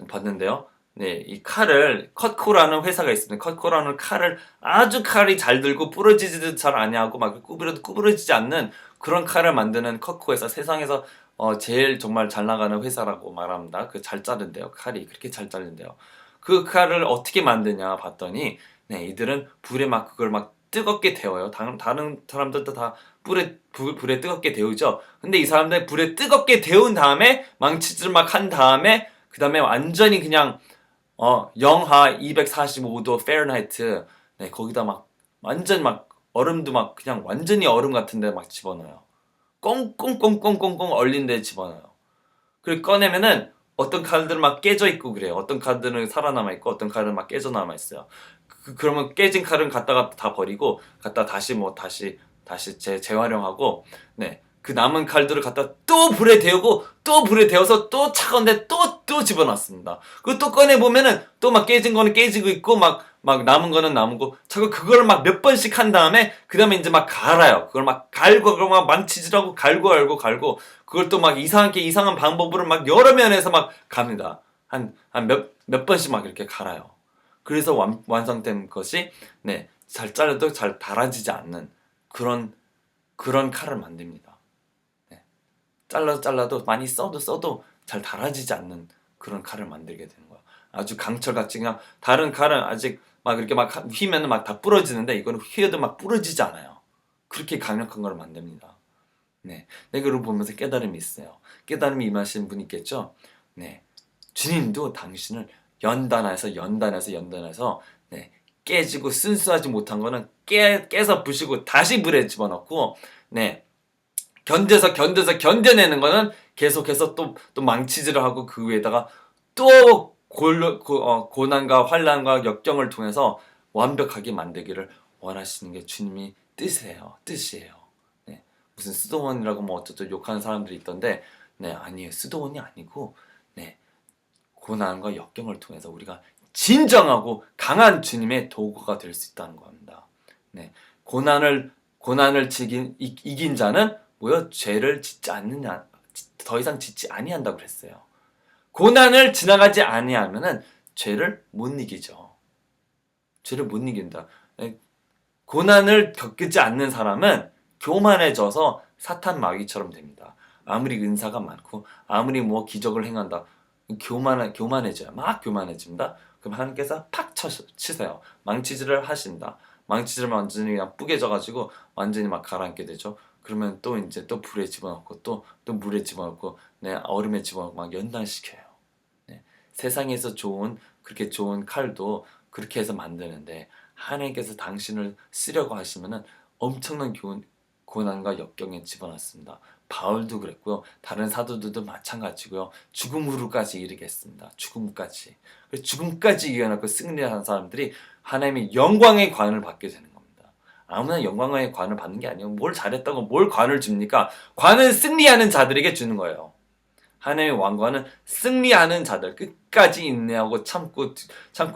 봤는데요. 네, 이 칼을 컷코라는 회사가 있습니다. 컷코라는 칼을 아주 칼이 잘 들고 부러지지도 잘 아니하고 막 구부려도 구부러지지 않는 그런 칼을 만드는 컷코 회사 세상에서 제일 정말 잘 나가는 회사라고 말합니다. 그 잘 자른대요. 칼이 그렇게 잘 자른대요. 그 칼을 어떻게 만드냐 봤더니 네, 이들은 불에 막 그걸 막 뜨겁게 데워요. 다른 사람들도 다 불에 뜨겁게 데우죠. 근데 이 사람들 불에 뜨겁게 데운 다음에 망치질 막 한 다음에 그 다음에 완전히 그냥 영하 245도 페르나이트 네, 거기다 막 완전 막 얼음도 막 그냥 완전히 얼음 같은데 막 집어넣어요. 꽁꽁꽁꽁꽁꽁 얼린 데 집어넣어요. 그리고 꺼내면은 어떤 칼들은 막 깨져 있고 그래요. 어떤 칼들은 살아남아 있고 어떤 칼은 막 깨져 남아 있어요. 그러면 깨진 칼은 갖다가 다 버리고 갖다 다시 재활용하고 네. 그 남은 칼들을 갖다 또 불에 데우고 또 불에 데워서 또 차가운데 또 집어넣습니다. 그거 또 꺼내 보면은 또 막 깨진 거는 깨지고 있고 막 남은 거는 남고 자꾸 그걸 막 몇 번씩 한 다음에 그 다음에 이제 막 갈아요. 그걸 막 갈고 그걸 막 망치질하고 갈고 그걸 또 막 이상한 방법으로 막 여러 면에서 막 갑니다. 한 몇 번씩 막 이렇게 갈아요. 그래서 완성된 것이 네, 잘 잘라도 잘 달아지지 않는 그런 칼을 만듭니다. 네. 잘라도 많이 써도 잘 달아지지 않는 그런 칼을 만들게 되는 거야. 아주 강철같이 그냥 다른 칼은 아직 막 이렇게 막 휘면은 막 다 부러지는데 이거는 휘어도 막 부러지지 않아요. 그렇게 강력한 걸 만듭니다. 네, 그걸 보면서 깨달음이 있어요. 깨달음이 임하신 분 있겠죠? 네, 주님도 당신을 연단해서 네, 깨지고 순수하지 못한 거는 깨서 부시고 다시 물에 집어넣고 네, 견뎌내는 거는 계속해서 또 망치질을 하고 그 위에다가 또 고난과 환난과 역경을 통해서 완벽하게 만들기를 원하시는 게 주님이 뜻이에요. 네. 무슨 스도원이라고 뭐 어쩌고 욕하는 사람들이 있던데 네, 아니에요. 스도원이 아니고 네, 고난과 역경을 통해서 우리가 진정하고 강한 주님의 도구가 될 수 있다는 겁니다. 네, 고난을 이긴 자는 뭐요? 죄를 짓지 않느냐, 더 이상 짓지 아니한다고 그랬어요. 고난을 지나가지 아니하면은 죄를 못 이기죠. 죄를 못 이긴다. 네, 고난을 겪지 않는 사람은 교만해져서 사탄 마귀처럼 됩니다. 아무리 은사가 많고 아무리 뭐 기적을 행한다. 교만해져요. 막 교만해집니다. 그럼 하나님께서 팍 치세요. 망치질을 하신다. 망치질을 완전히 그냥 뿌개져가지고 완전히 막 가라앉게 되죠. 그러면 또 이제 또 불에 집어넣고 또 물에 집어넣고 네, 얼음에 집어넣고 막 연단시켜요. 네. 세상에서 그렇게 좋은 칼도 그렇게 해서 만드는데 하나님께서 당신을 쓰려고 하시면은 엄청난 고난과 역경에 집어넣습니다. 바울도 그랬고요. 다른 사도들도 마찬가지고요. 죽음으로까지 이르겠습니다. 죽음까지 이겨놓고 승리한 사람들이 하나님의 영광의 관을 받게 되는 겁니다. 아무나 영광의 관을 받는 게 아니에요. 뭘 잘했다고 뭘 관을 줍니까? 관은 승리하는 자들에게 주는 거예요. 하나님의 왕관은 승리하는 자들, 끝까지 인내하고 참고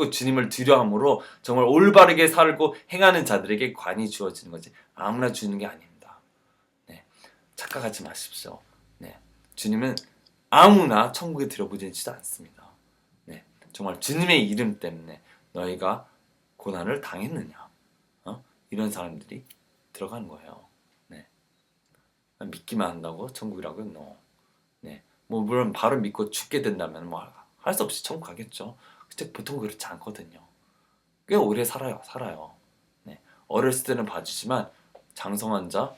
주님을 두려함으로 정말 올바르게 살고 행하는 자들에게 관이 주어지는 거지 아무나 주는 게 아닙니다. 네, 착각하지 마십시오. 네, 주님은 아무나 천국에 들여보내지도 않습니다. 네, 정말 주님의 이름 때문에 너희가 고난을 당했느냐, 이런 사람들이 들어가는 거예요. 네, 믿기만 한다고 천국이라고요? No. 네, 뭐 물론 바로 믿고 죽게 된다면 뭐 할 수 없이 천국 가겠죠. 근데 보통 그렇지 않거든요. 꽤 오래 살아요. 네. 어렸을 때는 봐주지만 장성한 자,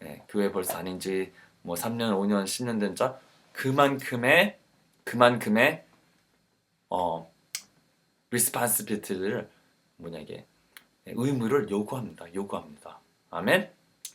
네, 교회 벌써 다닌 지 뭐 3년, 5년, 10년 된 자, 그만큼의 리스판시빌리티를 뭐냐 이게 의무를 요구합니다. 아멘.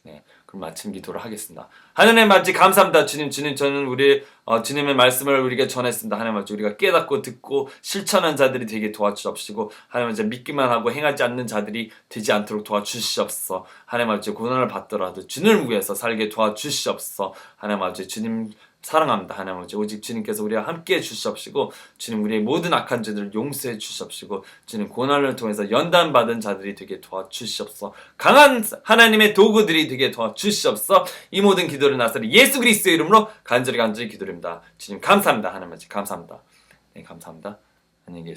네, 그럼 마침 기도를 하겠습니다. 하나님 아버지 감사합니다. 주님 저는 우리 주님의 말씀을 우리에게 전했습니다. 하나님 아버지 우리가 깨닫고 듣고 실천한 자들이 되게 도와주시옵시고 하나님 아버지 믿기만 하고 행하지 않는 자들이 되지 않도록 도와주시옵소서. 하나님 아버지 고난을 받더라도 주님을 위해서 살게 도와주시옵소서. 하나님 아버지 주님 사랑합니다. 하나님 아버지 오직 주님께서 우리와 함께해 주시옵시고 주님 우리의 모든 악한 죄들을 용서해 주시옵시고 주님 고난을 통해서 연단받은 자들이 되게 도와주시옵소서. 강한 하나님의 도구들이 되게 도와주시옵소서. 이 모든 기도를 나서리 예수 그리스도의 이름으로 간절히 기도드립니다. 주님 감사합니다. 하나님 아버지 감사합니다. 네 감사합니다. 안녕히 계세요.